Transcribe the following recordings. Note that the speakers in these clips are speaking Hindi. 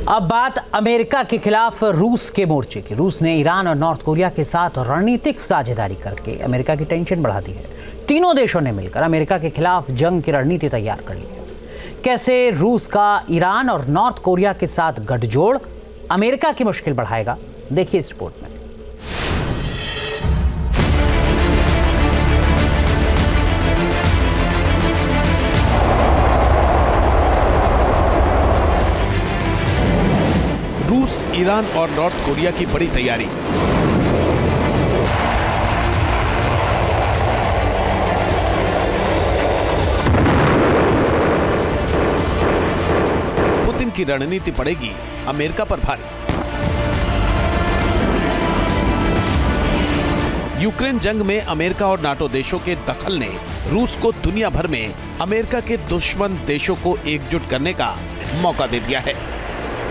अब बात अमेरिका के खिलाफ रूस के मोर्चे की। रूस ने ईरान और नॉर्थ कोरिया के साथ रणनीतिक साझेदारी करके अमेरिका की टेंशन बढ़ा दी है। तीनों देशों ने मिलकर अमेरिका के खिलाफ जंग की रणनीति तैयार कर ली है। कैसे रूस का ईरान और नॉर्थ कोरिया के साथ गठजोड़ अमेरिका की मुश्किल बढ़ाएगा, देखिए इस रिपोर्ट में। रूस, ईरान और नॉर्थ कोरिया की बड़ी तैयारी। पुतिन की रणनीति पड़ेगी अमेरिका पर भारी। यूक्रेन जंग में अमेरिका और नाटो देशों के दखल ने रूस को दुनिया भर में अमेरिका के दुश्मन देशों को एकजुट करने का मौका दे दिया है।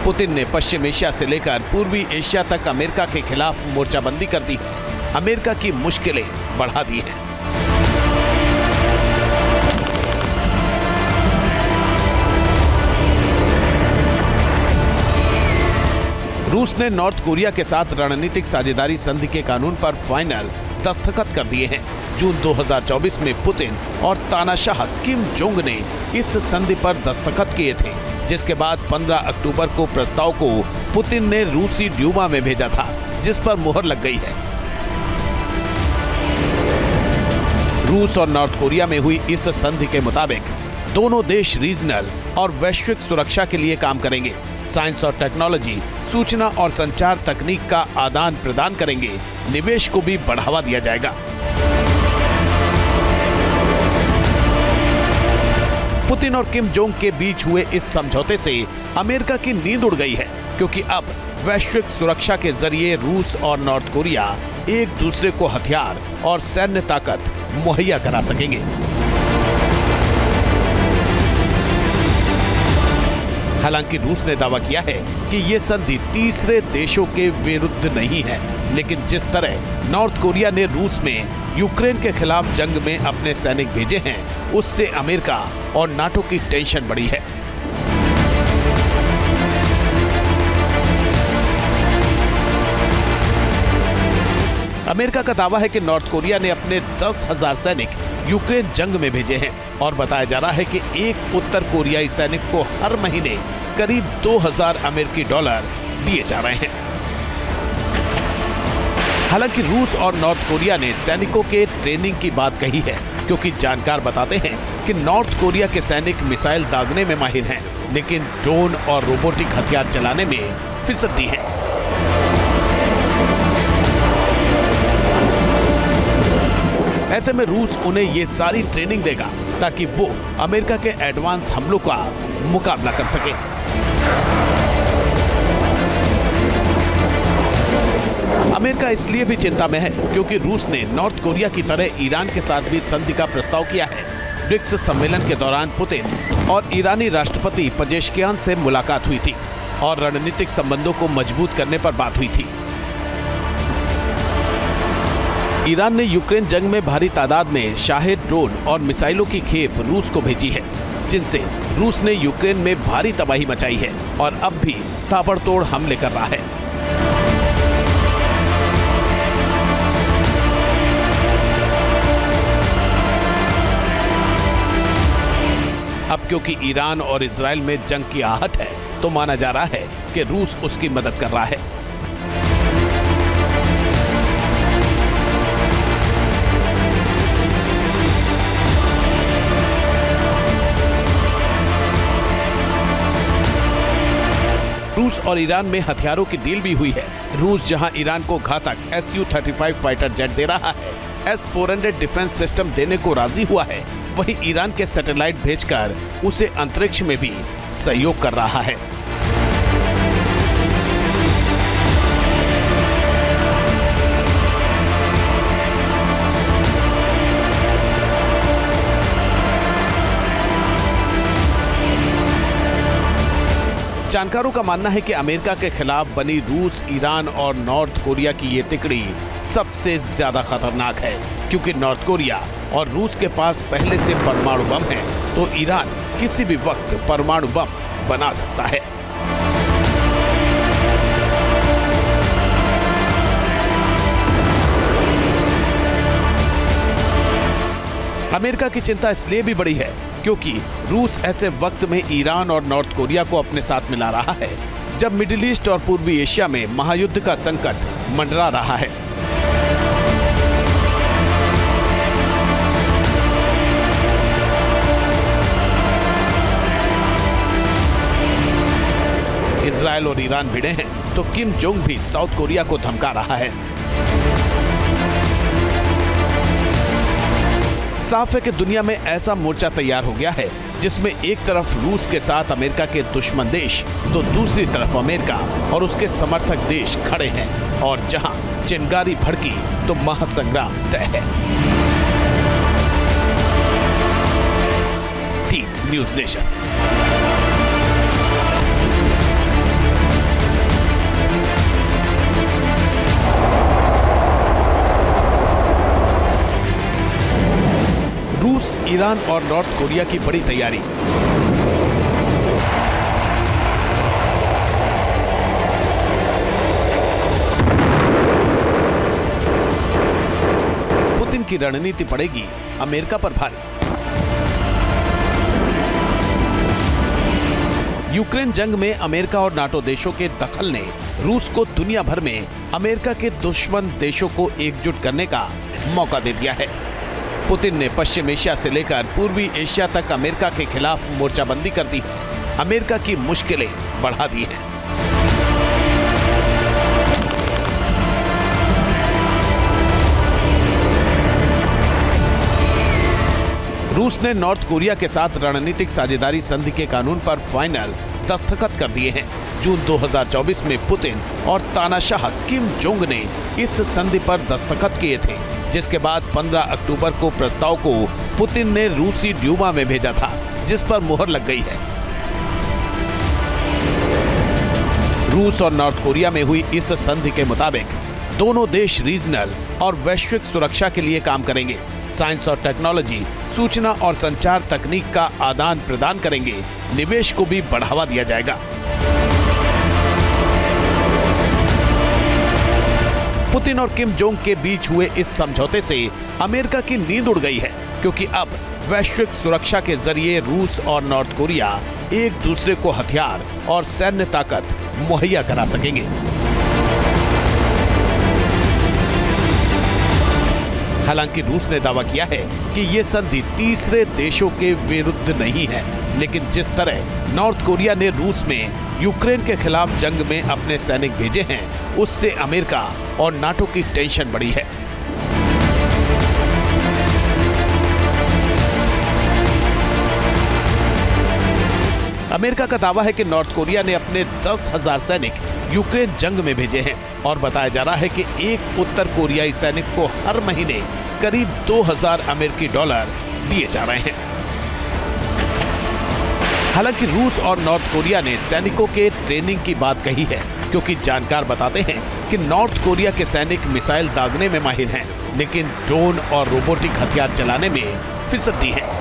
पुतिन ने पश्चिम एशिया से लेकर पूर्वी एशिया तक अमेरिका के खिलाफ मोर्चाबंदी कर दी है, अमेरिका की मुश्किलें बढ़ा दी हैं। रूस ने नॉर्थ कोरिया के साथ रणनीतिक साझेदारी संधि के कानून पर फाइनल दस्तखत कर दिए हैं। जून 2024 में पुतिन और तानाशाह किम जोंग ने इस संधि पर दस्तखत किए थे, जिसके बाद 15 अक्टूबर को प्रस्ताव को पुतिन ने रूसी ड्यूमा में भेजा था, जिस पर मुहर लग गई है। रूस और नॉर्थ कोरिया में हुई इस संधि के मुताबिक दोनों देश रीजनल और वैश्विक सुरक्षा के लिए काम करेंगे, साइंस और टेक्नोलॉजी, सूचना और संचार तकनीक का आदान प्रदान करेंगे, निवेश को भी बढ़ावा दिया जाएगा। पुतिन और किम जोंग के बीच हुए इस समझौते से अमेरिका की नींद उड़ गई है, क्योंकि अब वैश्विक सुरक्षा के जरिए रूस और नॉर्थ कोरिया एक दूसरे को हथियार और सैन्य ताकत मुहैया करा सकेंगे। हालांकि रूस ने दावा किया है कि ये संधि तीसरे देशों के विरुद्ध नहीं है, लेकिन जिस तरह नॉर्थ कोरिया ने रूस में यूक्रेन के खिलाफ जंग में अपने सैनिक भेजे हैं, उससे अमेरिका और नाटो की टेंशन बढ़ी है। अमेरिका का दावा है कि नॉर्थ कोरिया ने अपने 10,000 सैनिक यूक्रेन जंग में भेजे हैं और बताया जा रहा है कि एक उत्तर कोरियाई सैनिक को हर महीने करीब 2,000 अमेरिकी डॉलर दिए जा रहे हैं। हालांकि रूस और नॉर्थ कोरिया ने सैनिकों के ट्रेनिंग की बात कही है, क्योंकि जानकार बताते हैं कि नॉर्थ कोरिया के सैनिक मिसाइल दागने में माहिर हैं, लेकिन ड्रोन और रोबोटिक हथियार चलाने में फिसलती हैं। ऐसे में रूस उन्हें ये सारी ट्रेनिंग देगा ताकि वो अमेरिका के एडवांस हमलों का मुकाबला कर सके। अमेरिका इसलिए भी चिंता में है क्योंकि रूस ने नॉर्थ कोरिया की तरह ईरान के साथ भी संधि का प्रस्ताव किया है। ब्रिक्स सम्मेलन के दौरान पुतिन और ईरानी राष्ट्रपति पेजेश्कियान से मुलाकात हुई थी और रणनीतिक संबंधों को मजबूत करने पर बात हुई थी। ईरान ने यूक्रेन जंग में भारी तादाद में शाहेद ड्रोन और मिसाइलों की खेप रूस को भेजी है, जिनसे रूस ने यूक्रेन में भारी तबाही मचाई है और अब भी ताबड़तोड़ हमले कर रहा है। अब क्योंकि ईरान और इजराइल में जंग की आहट है, तो माना जा रहा है कि रूस उसकी मदद कर रहा है। रूस और ईरान में हथियारों की डील भी हुई है। रूस जहां ईरान को घातक Su-35 फाइटर जेट दे रहा है, S-400 डिफेंस सिस्टम देने को राजी हुआ है, वहीं ईरान के सैटेलाइट भेजकर उसे अंतरिक्ष में भी सहयोग कर रहा है। जानकारों का मानना है कि अमेरिका के खिलाफ बनी रूस, ईरान और नॉर्थ कोरिया की ये तिकड़ी सबसे ज्यादा खतरनाक है, क्योंकि नॉर्थ कोरिया और रूस के पास पहले से परमाणु बम है, तो ईरान किसी भी वक्त परमाणु बम बना सकता है। अमेरिका की चिंता इसलिए भी बड़ी है क्योंकि रूस ऐसे वक्त में ईरान और नॉर्थ कोरिया को अपने साथ मिला रहा है जब मिडिल ईस्ट और पूर्वी एशिया में महायुद्ध का संकट मंडरा रहा है। इजराइल और ईरान भिड़े हैं तो किम जोंग भी साउथ कोरिया को धमका रहा है। साफ है कि दुनिया में ऐसा मोर्चा तैयार हो गया है जिसमें एक तरफ रूस के साथ अमेरिका के दुश्मन देश तो दूसरी तरफ अमेरिका और उसके समर्थक देश खड़े हैं और जहां चिंगारी भड़की तो महासंग्राम तय है। Team news nation. रूस, ईरान और नॉर्थ कोरिया की बड़ी तैयारी। पुतिन की रणनीति पड़ेगी अमेरिका पर भारी। यूक्रेन जंग में अमेरिका और नाटो देशों के दखल ने रूस को दुनिया भर में अमेरिका के दुश्मन देशों को एकजुट करने का मौका दे दिया है। पुतिन ने पश्चिम एशिया से लेकर पूर्वी एशिया तक अमेरिका के खिलाफ मोर्चाबंदी कर दी है, अमेरिका की मुश्किलें बढ़ा दी हैं। रूस ने नॉर्थ कोरिया के साथ रणनीतिक साझेदारी संधि के कानून पर फाइनल दस्तखत कर दिए हैं। जून 2024 में पुतिन और तानाशाह किम जोंग ने इस संधि पर दस्तखत किए थे, जिसके बाद 15 अक्टूबर को प्रस्ताव को पुतिन ने रूसी ड्यूमा में भेजा था, जिस पर मुहर लग गई है। रूस और नॉर्थ कोरिया में हुई इस संधि के मुताबिक दोनों देश रीजनल और वैश्विक सुरक्षा के लिए काम करेंगे, साइंस और टेक्नोलॉजी, सूचना और संचार तकनीक का आदान प्रदान करेंगे, निवेश को भी बढ़ावा दिया जाएगा। पुतिन और किम जोंग के बीच हुए इस समझौते से अमेरिका की नींद उड़ गई है, क्योंकि अब वैश्विक सुरक्षा के जरिए रूस और नॉर्थ कोरिया एक दूसरे को हथियार और सैन्य ताकत मुहैया करा सकेंगे। हालांकि रूस ने दावा किया है कि ये संधि तीसरे देशों के विरुद्ध नहीं है, लेकिन जिस तरह नॉर्थ कोरिया ने रूस में यूक्रेन के खिलाफ जंग में अपने सैनिक भेजे हैं, उससे अमेरिका और नाटो की टेंशन बढ़ी है। अमेरिका का दावा है कि नॉर्थ कोरिया ने अपने 10,000 सैनिक यूक्रेन जंग में भेजे हैं और बताया जा रहा है कि एक उत्तर कोरियाई सैनिक को हर महीने करीब 2,000 अमेरिकी डॉलर दिए जा रहे हैं। हालांकि रूस और नॉर्थ कोरिया ने सैनिकों के ट्रेनिंग की बात कही है, क्योंकि जानकार बताते हैं कि नॉर्थ कोरिया के सैनिक मिसाइल दागने में माहिर हैं, लेकिन ड्रोन और रोबोटिक हथियार चलाने में फिसड्डी हैं।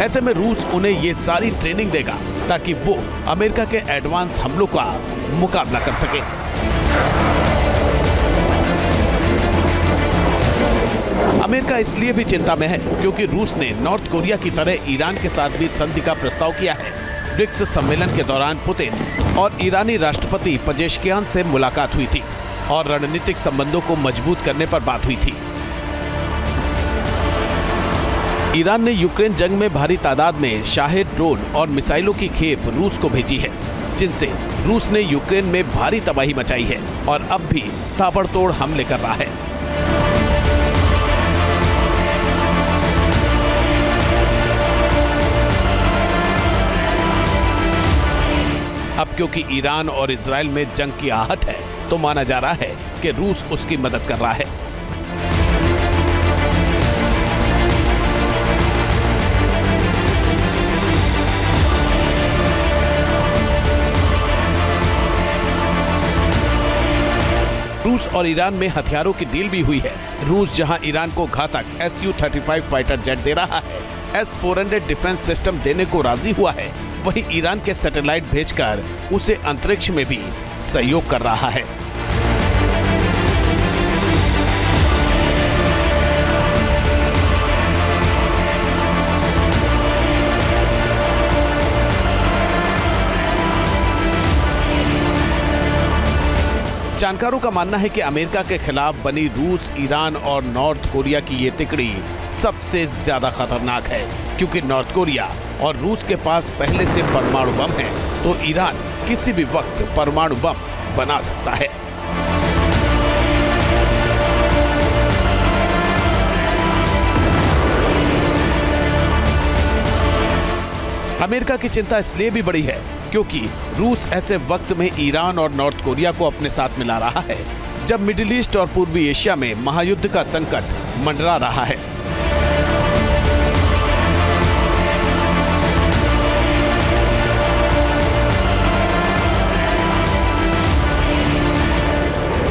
ऐसे में रूस उन्हें ये सारी ट्रेनिंग देगा ताकि वो अमेरिका के एडवांस हमलों का मुकाबला कर सके। अमेरिका इसलिए भी चिंता में है क्योंकि रूस ने नॉर्थ कोरिया की तरह ईरान के साथ भी संधि का प्रस्ताव किया है। ब्रिक्स सम्मेलन के दौरान पुतिन और ईरानी राष्ट्रपति पेजेश्कियान से मुलाकात हुई थी और रणनीतिक संबंधों को मजबूत करने पर बात हुई थी। ईरान ने यूक्रेन जंग में भारी तादाद में शाहेद ड्रोन और मिसाइलों की खेप रूस को भेजी है, जिनसे रूस ने यूक्रेन में भारी तबाही मचाई है और अब भी ताबड़तोड़ हमले कर रहा है। अब क्योंकि ईरान और इजराइल में जंग की आहट है, तो माना जा रहा है कि रूस उसकी मदद कर रहा है। रूस और ईरान में हथियारों की डील भी हुई है। रूस जहां ईरान को घातक Su-35 फाइटर जेट दे रहा है, S-400 डिफेंस सिस्टम देने को राजी हुआ है, वहीं ईरान के सैटेलाइट भेजकर उसे अंतरिक्ष में भी सहयोग कर रहा है। जानकारों का मानना है कि अमेरिका के खिलाफ बनी रूस, ईरान और नॉर्थ कोरिया की ये तिकड़ी सबसे ज्यादा खतरनाक है, क्योंकि नॉर्थ कोरिया और रूस के पास पहले से परमाणु बम है, तो ईरान किसी भी वक्त परमाणु बम बना सकता है। अमेरिका की चिंता इसलिए भी बड़ी है क्योंकि रूस ऐसे वक्त में ईरान और नॉर्थ कोरिया को अपने साथ मिला रहा है जब मिडिल ईस्ट और पूर्वी एशिया में महायुद्ध का संकट मंडरा रहा है।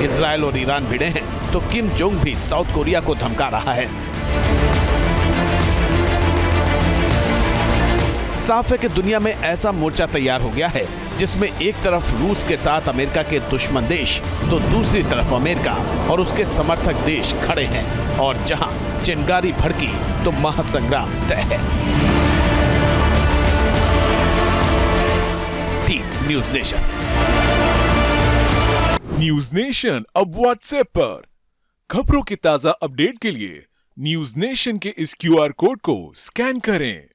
इजराइल और ईरान भिड़े हैं तो किम जोंग भी साउथ कोरिया को धमका रहा है। साफ है कि दुनिया में ऐसा मोर्चा तैयार हो गया है जिसमें एक तरफ रूस के साथ अमेरिका के दुश्मन देश तो दूसरी तरफ अमेरिका और उसके समर्थक देश खड़े हैं, और जहां चिंगारी भड़की तो महासंग्राम तय है। Team news nation. News nation अब व्हाट्सएप पर खबरों की ताजा अपडेट के लिए न्यूज नेशन के इस QR कोड को स्कैन करें।